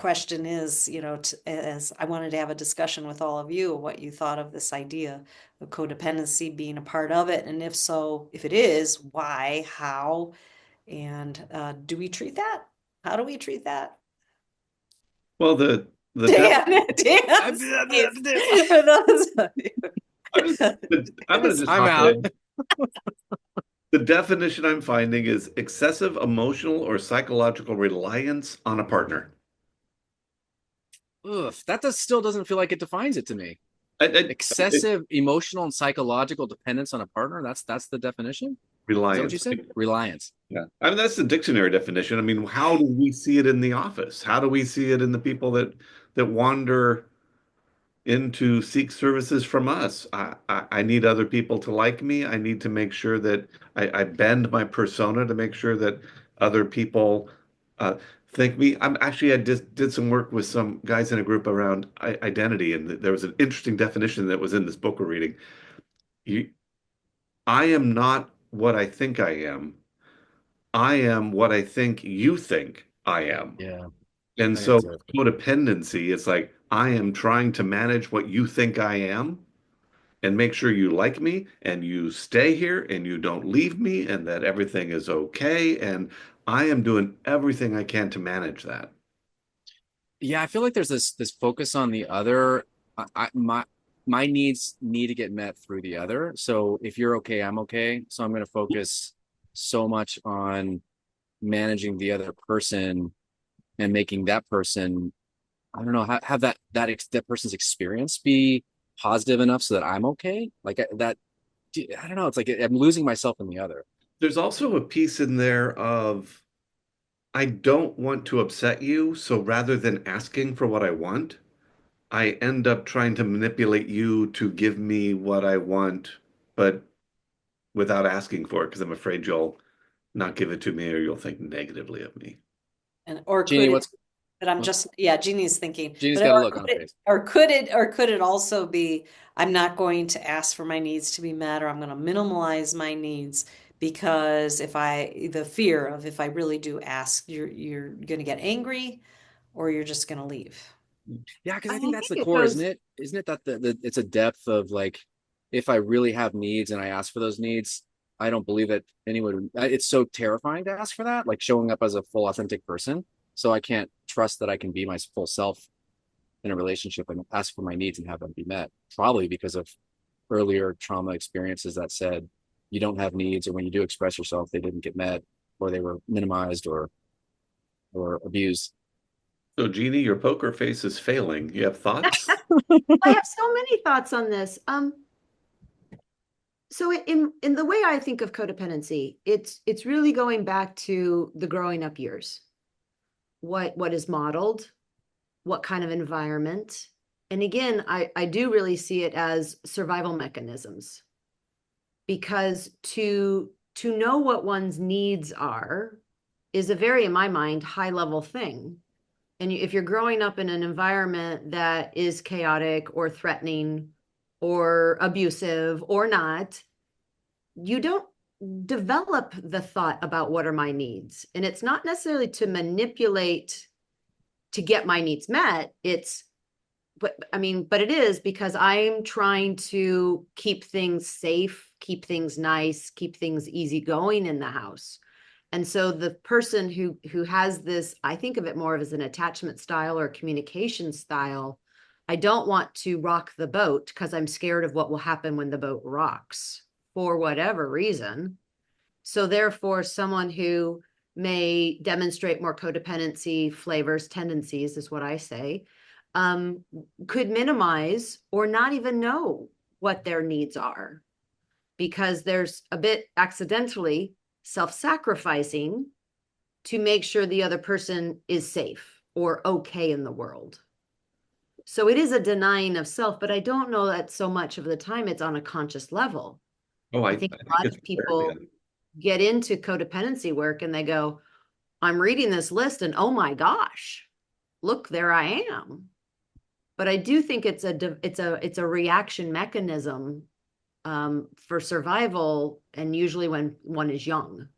question is, as I wanted to have a discussion with all of you, what you thought of this idea of codependency being a part of it, and if so, if it is, why, how, and do we treat that? How do we treat that? Well, the def Dan, I'm, Dan's face. For those of I'm I'm going to just I'm hop out. in. The definition I'm finding is excessive emotional or psychological reliance on a partner. Ugh, that still doesn't feel like it defines it to me. It- Excessive emotional and psychological dependence on a partner. That's the definition. Is that what you reliance. said? Reliance. Yeah. I mean, that's the dictionary definition. I mean, how do we see it in the office? How do we see it in the people that wander in to seek services from us? I need other people to like me. I need to make sure that I bend my persona to make sure that other people uh, think me. I just did some work with some guys in a group around identity, and there was an interesting definition that was in this book we're reading. You, I am not what I think I am. I am what I think you think I am. Yeah, And I got so to. codependency is like, I am trying to manage what you think I am and make sure you like me and you stay here and you don't leave me and that everything is okay. And I am doing everything I can to manage that. Yeah, I feel like there's this focus on the other. My needs need to get met through the other. So if you're okay, I'm okay. So I'm going to focus so much on managing the other person and making that person, I don't know, have that person's experience be positive enough so that I'm okay. I don't know. It's like I'm losing myself in the other. There's also a piece in there of, I don't want to upset you. So rather than asking for what I want, I end up trying to manipulate you to give me what I want, but without asking for it because I'm afraid you'll not give it to me or you'll think negatively of me. And or Jeannie, could it, what's but I'm what? just, yeah, Jeannie's thinking, Jeannie's but got a look on her face. or could it also be, I'm not going to ask for my needs to be met, or I'm going to minimalize my needs because the fear of if I really do ask, you're going to get angry or you're just going to leave. Yeah, because I I think think that's the it core, isn't goes, it? Isn't it that it's a depth of like, if I really have needs and I ask for those needs, I don't believe that anyone. It's so terrifying to ask for that, like showing up as a full authentic person. So I can't trust that I can be my full self in a relationship and ask for my needs and have them be met. Probably because of earlier trauma experiences that said you don't have needs, or when you do express yourself, they didn't get met, or they were minimized or abused. So, Jeannie, your poker face is failing. You have thoughts? I have so many thoughts on this. So in the way I think of codependency, it's really going back to the growing up years. What is modeled, what kind of environment. And again, I do really see it as survival mechanisms, because to know what one's needs are is a very, in my mind, high level thing. And if you're growing up in an environment that is chaotic or threatening or abusive or not, you don't develop the thought about what are my needs. And it's not necessarily to manipulate to get my needs met. But it is because I'm trying to keep things safe, keep things nice, keep things easy going in the house. And so the person who has this, I think of it more of as an attachment style or communication style. I don't want to rock the boat because I'm scared of what will happen when the boat rocks for whatever reason. So therefore, someone who may demonstrate more codependency flavors, tendencies is what I say, um, could minimize or not even know what their needs are, because there's a bit accidentally self-sacrificing to make sure the other person is safe or okay in the world. So it is a denying of self, but I don't know that so much of the time it's on a conscious level. Oh, I I think a think lot it's of rarely. people get into codependency work and they go, I'm reading this list and oh my gosh, look, there I am. But I do think it's a reaction mechanism for survival, and usually when one is young.